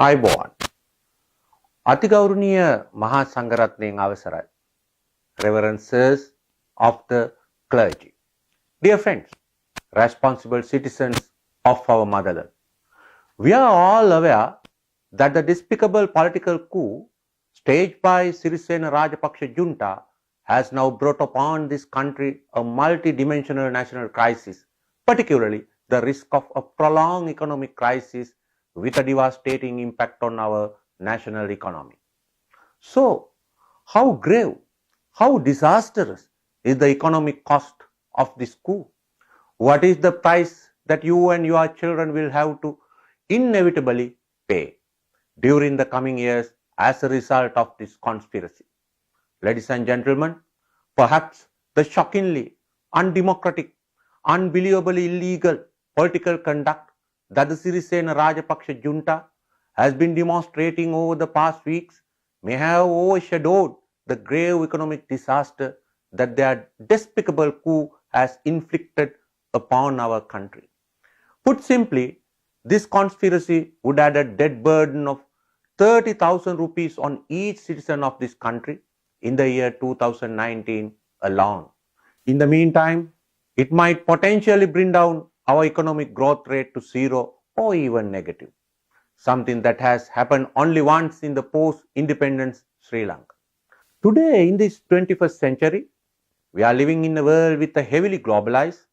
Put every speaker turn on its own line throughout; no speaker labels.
ආයුබෝවන්. අතිගෞරවනීය මහා සංඝරත්නයන් අවසරයි. Reverences of the clergy. Dear friends, responsible citizens of our motherland. We are all aware that the despicable political coup staged by Sirisena Rajapaksa junta has now brought upon this country a multi-dimensional national crisis, particularly the risk of a prolonged economic crisis with a devastating impact on our national economy. So, how grave, how disastrous is the economic cost of this coup? What is the price that you and your children will have to inevitably pay during the coming years as a result of this conspiracy? Ladies and gentlemen, perhaps the shockingly undemocratic, unbelievably illegal political conduct that the Sirisena Rajapaksa junta has been demonstrating over the past weeks may have overshadowed the grave economic disaster that their despicable coup has inflicted upon our country. Put simply, this conspiracy would add a dead burden of 30,000 rupees on each citizen of this country in the year 2019 alone. In the meantime, it might potentially bring down our economic growth rate to zero or even negative, something that has happened only once in the post-independence Sri Lanka. Today, in this 21st century, we are living in a world with a heavily globalized,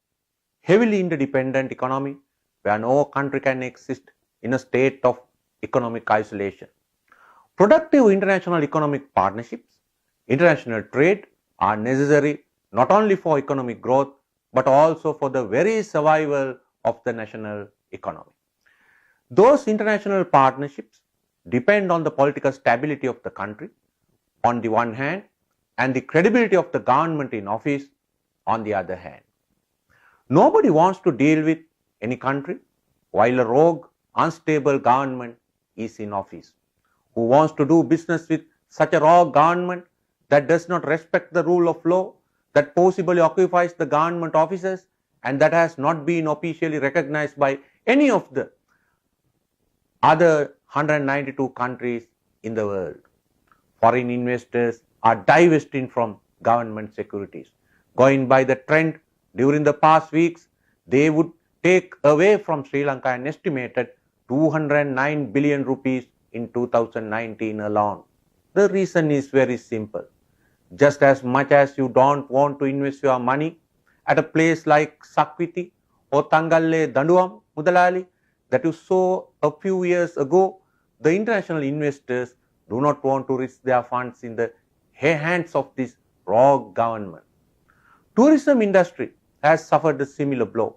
heavily interdependent economy where no country can exist in a state of economic isolation. Productive international economic partnerships, international trade are necessary not only for economic growth but also for the very survival of the national economy. Those international partnerships depend on the political stability of the country on the one hand and the credibility of the government in office on the other hand. Nobody wants to deal with any country while a rogue, unstable government is in office. Who wants to do business with such a rogue government that does not respect the rule of law, that possibly occupies the government offices and that has not been officially recognized by any of the other 192 countries in the world? Foreign investors are divesting from government securities. Going by the trend during the past weeks, they would take away from Sri Lanka an estimated 209 billion rupees in 2019 alone. The reason is very simple. Just as much as you don't want to invest your money at a place like Sakwiti or Tangalle Danduam Mudalali that you saw a few years ago, the international investors do not want to risk their funds in the hands of this rogue government. Tourism industry has suffered a similar blow.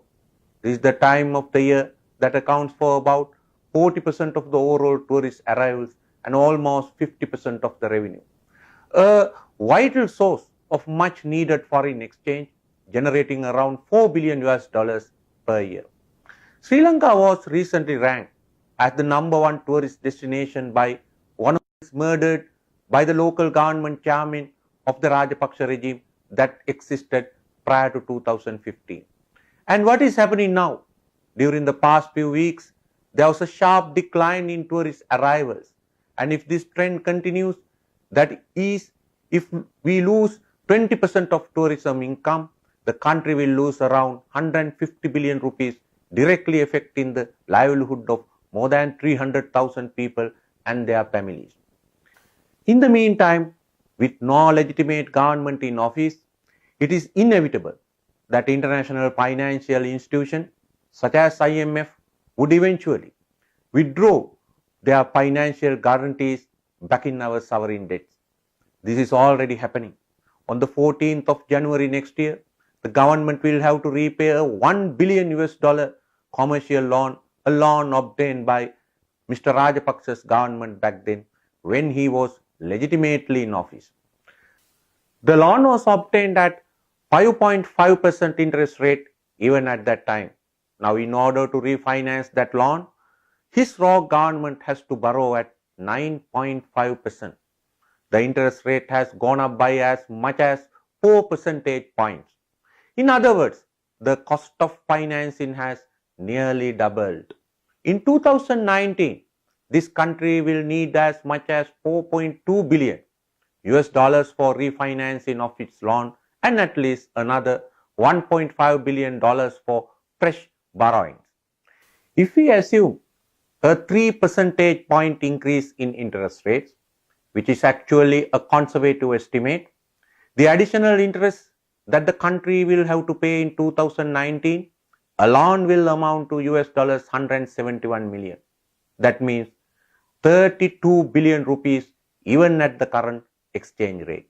This is the time of the year that accounts for about 40% of the overall tourist arrivals and almost 50% of the revenue. A vital source of much needed foreign exchange, generating around $4 billion per year. Sri Lanka was recently ranked as the #1 tourist destination by one of those murdered by the local government chairman of the Rajapaksa regime that existed prior to 2015. And what is happening now? During the past few weeks, there was a sharp decline in tourist arrivals. And if this trend continues, that is, if we lose 20% of tourism income, the country will lose around 150 billion rupees, directly affecting the livelihood of more than 300,000 people and their families. In the meantime, with no legitimate government in office, it is inevitable that international financial institutions such as IMF would eventually withdraw their financial guarantees back in our sovereign debts. This is already happening. On the 14th of January next year, the government will have to repay a $1 billion commercial loan, a loan obtained by Mr. Rajapaksa's government back then when he was legitimately in office. The loan was obtained at 5.5% interest rate even at that time. Now, in order to refinance that loan, his rogue government has to borrow at 9.5%. The interest rate has gone up by as much as 4 percentage points. In other words, the cost of financing has nearly doubled. In 2019, this country will need as much as 4.2 billion US dollars for refinancing of its loan and at least another 1.5 billion dollars for fresh borrowings. If we assume a 3 percentage point increase in interest rates, which is actually a conservative estimate, the additional interest that the country will have to pay in 2019 alone will amount to US dollars 171 million. That means 32 billion rupees even at the current exchange rate.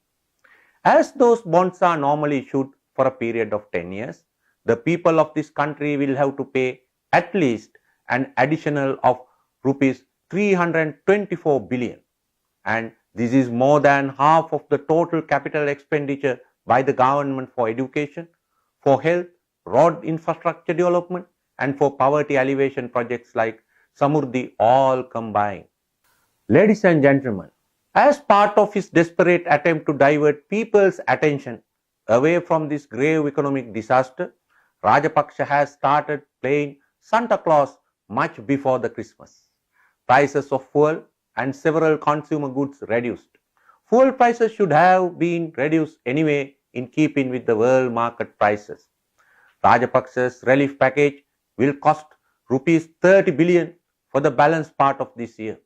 As those bonds are normally issued for a period of 10 years, the people of this country will have to pay at least an additional of rupees 324 billion, and this is more than half of the total capital expenditure by the government for education, for health, road infrastructure development and for poverty alleviation projects like Samurdhi all combined. Ladies and gentlemen, as part of his desperate attempt to divert people's attention away from this grave economic disaster, Rajapaksa has started playing Santa Claus much before the Christmas. Prices of fuel and several consumer goods reduced. Fuel prices should have been reduced anyway in keeping with the world market prices. Rajapaksa's relief package will cost rupees 30 billion for the balance part of this year.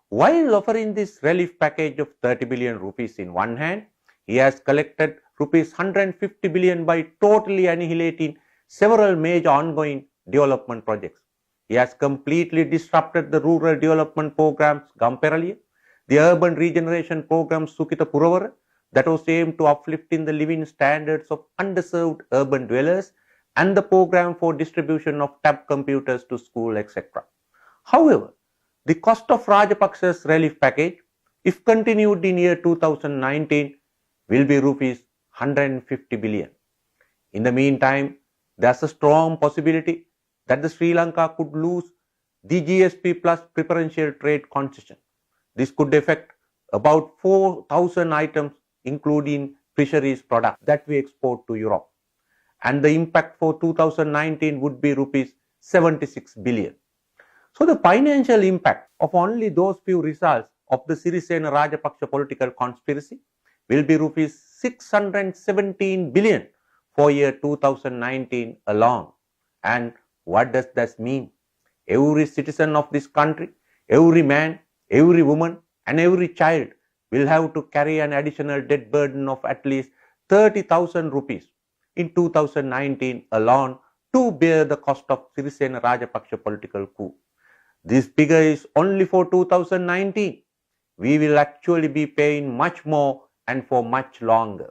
While offering this relief package of 30 billion rupees in one hand, he has collected rupees 150 billion by totally annihilating several major ongoing development projects. He has completely disrupted the rural development programs Gamperaliya, the urban regeneration program Sukita Puravara that was aimed to uplifting the living standards of underserved urban dwellers, and the program for distribution of tab computers to school, etc. However, the cost of Rajapaksa's relief package, if continued in year 2019, will be rupees 150 billion. In the meantime, there is a strong possibility that the Sri Lanka could lose the GSP plus preferential trade concession. This could affect about 4,000 items including fisheries products that we export to Europe, and the impact for 2019 would be rupees 76 billion. So the financial impact of only those few results of the Sirisena Rajapaksa political conspiracy will be rupees 617 billion for year 2019 alone. And what does that mean? Every citizen of this country, every man, every woman and every child will have to carry an additional debt burden of at least 30,000 rupees in 2019 alone to bear the cost of Sirisena Rajapaksa political coup. This figure is only for 2019. We will actually be paying much more and for much longer.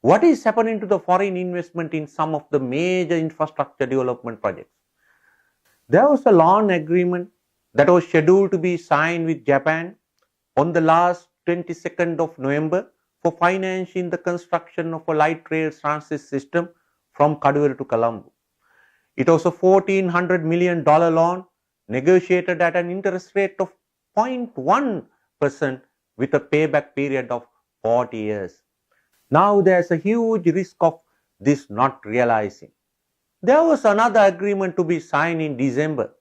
What is happening to the foreign investment in some of the major infrastructure development projects? There was a loan agreement that was scheduled to be signed with Japan on the last 22nd of November for financing the construction of a light rail transit system from Kaduveri to Colombo. It was a $1,400 million loan negotiated at an interest rate of 0.1% with a payback period of 40 years. Now there is a huge risk of this not realizing. There was another agreement to be signed in December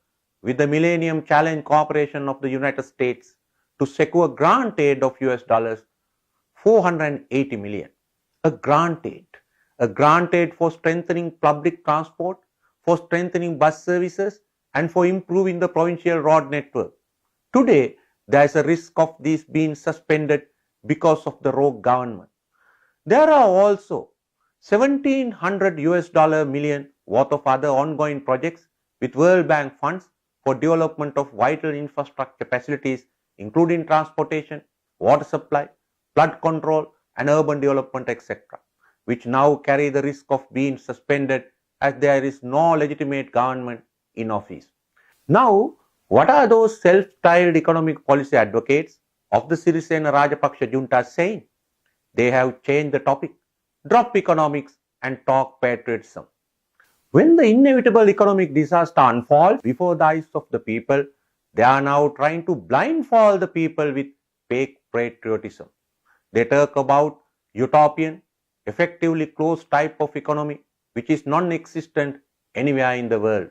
with the Millennium Challenge Corporation of the United States to secure grant aid of US dollars 480 million. A grant aid for strengthening public transport, for strengthening bus services and for improving the provincial road network. Today, there is a risk of these being suspended because of the rogue government. There are also 1,700 US million worth of other ongoing projects with World Bank funds for development of vital infrastructure facilities including transportation, water supply, flood control and urban development, etc., which now carry the risk of being suspended as there is no legitimate government in office. Now, what are those self-styled economic policy advocates of the Sirisena Rajapaksa junta saying? They have changed the topic, drop economics and talk patriotism. When the inevitable economic disaster unfolds before the eyes of the people, they are now trying to blindfold the people with fake patriotism. They talk about utopian, effectively closed type of economy which is non-existent anywhere in the world.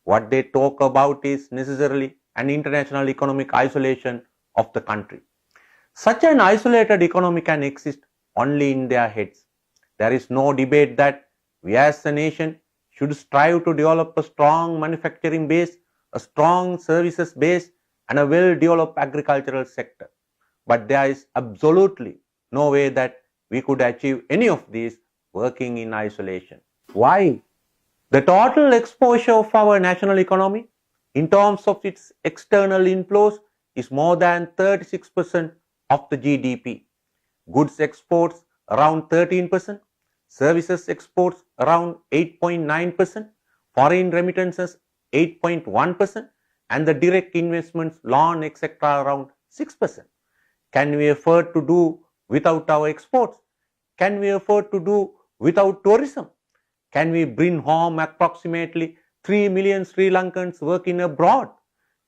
What they talk about is necessarily and international economic isolation of the country. Such an isolated economy can exist only in their heads. There is no debate that we as a nation should strive to develop a strong manufacturing base, a strong services base, and a well-developed agricultural sector. But there is absolutely no way that we could achieve any of these working in isolation. Why? The total exposure of our national economy in terms of its external inflows is more than 36% of the GDP. Goods exports around 13%, services exports around 8.9%, foreign remittances 8.1%, and the direct investments, loan, etc. around 6%. Can we afford to do without our exports? Can we afford to do without tourism? Can we bring home approximately 3 million Sri Lankans working abroad?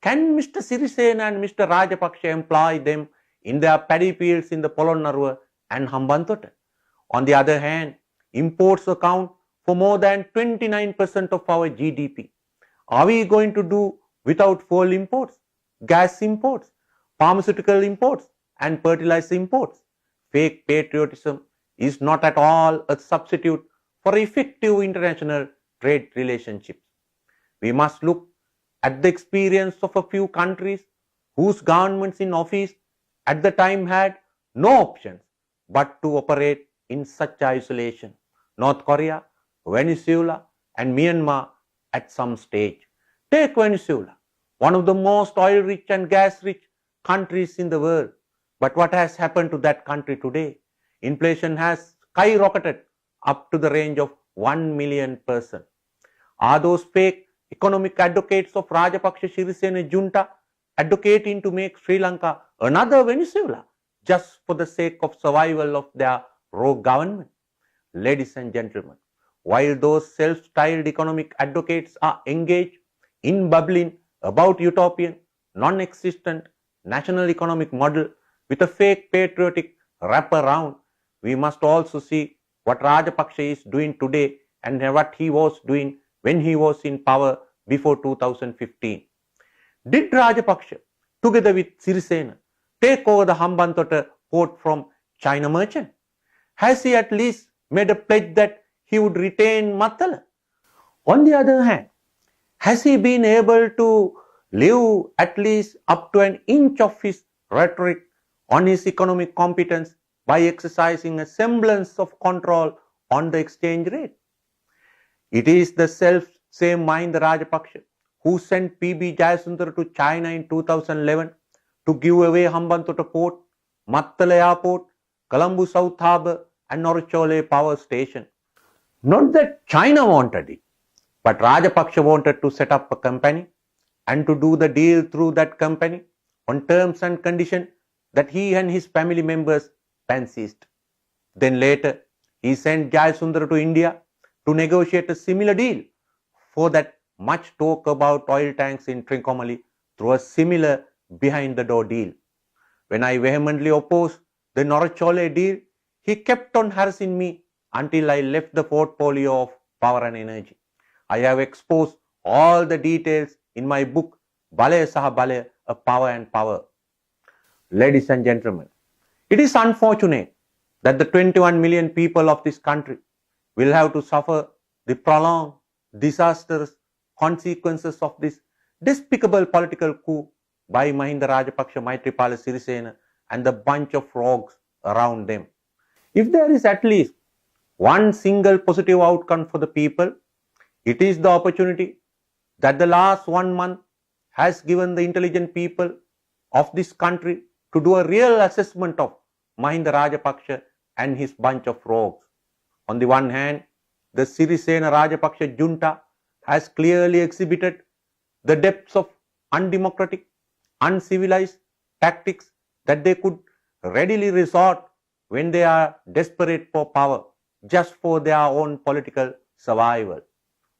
Can Mr. Sirisena and Mr. Rajapaksa employ them in their paddy fields in the Polonnaruwa and Hambantota? On the other hand, imports account for more than 29% of our GDP. Are we going to do without fuel imports, gas imports, pharmaceutical imports, and fertilizer imports? Fake patriotism is not at all a substitute for effective international trade relationships. We must look at the experience of a few countries whose governments in office at the time had no options but to operate in such isolation. North Korea, Venezuela, and Myanmar at some stage. Take Venezuela, one of the most oil-rich and gas-rich countries in the world. But what has happened to that country today? Inflation has skyrocketed up to the range of 1 million%. Are those fake economic advocates of Rajapaksa Sirisena junta advocating to make Sri Lanka another Venezuela just for the sake of survival of their rogue government? Ladies and gentlemen, while those self-styled economic advocates are engaged in bubbling about utopian, non-existent national economic model with a fake patriotic wraparound, we must also see what Rajapaksa is doing today and what he was doing when he was in power before 2015. Did Rajapaksa, together with Sirisena, take over the Hambantota port from China merchant? Has he at least made a pledge that he would retain Mattala? On the other hand, has he been able to live at least up to an inch of his rhetoric on his economic competence by exercising a semblance of control on the exchange rate? It is the self-same Mahinda Rajapaksa who sent PB Jayasundara to China in 2011 to give away Hambantota Port, Mattala Airport, Colombo South Harbour and Norachole Power Station. Not that China wanted it, but Rajapaksa wanted to set up a company and to do the deal through that company on terms and conditions that he and his family members fancied. Then later, he sent Jayasundara to India to negotiate a similar deal for that much talk about oil tanks in Trincomalee through a similar behind-the-door deal. When I vehemently opposed the Norachole deal, he kept on harassing me until I left the portfolio of Power and Energy. I have exposed all the details in my book Balaya Saha Balaya, A Power and Power. Ladies and gentlemen, it is unfortunate that the 21 million people of this country will have to suffer the prolonged, disastrous consequences of this despicable political coup by Mahinda Rajapaksa, Maitripala Sirisena and the bunch of rogues around them. If there is at least one single positive outcome for the people, it is the opportunity that the last 1 month has given the intelligent people of this country to do a real assessment of Mahinda Rajapaksa and his bunch of rogues. On the one hand, the Sirisena Rajapaksa junta has clearly exhibited the depths of undemocratic, uncivilized tactics that they could readily resort when they are desperate for power just for their own political survival.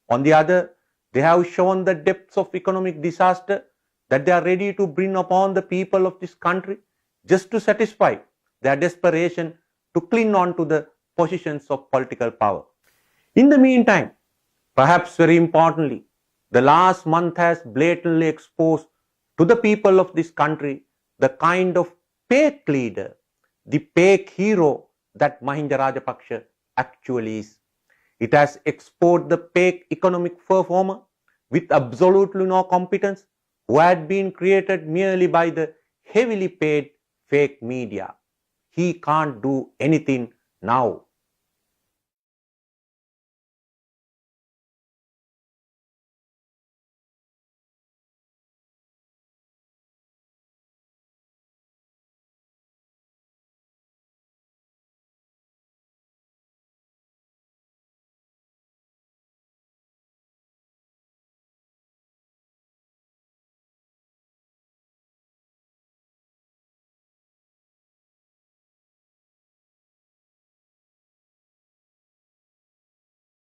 On the other, they have shown the depths of economic disaster that they are ready to bring upon the people of this country just to satisfy their desperation to cling on to the positions of political power. In the meantime, perhaps very importantly, the last month has blatantly exposed to the people of this country the kind of fake leader, the fake hero that Mahinda Rajapaksa actually is. It has exposed the fake economic performer with absolutely no competence who had been created merely by the heavily paid fake media. He can't do anything now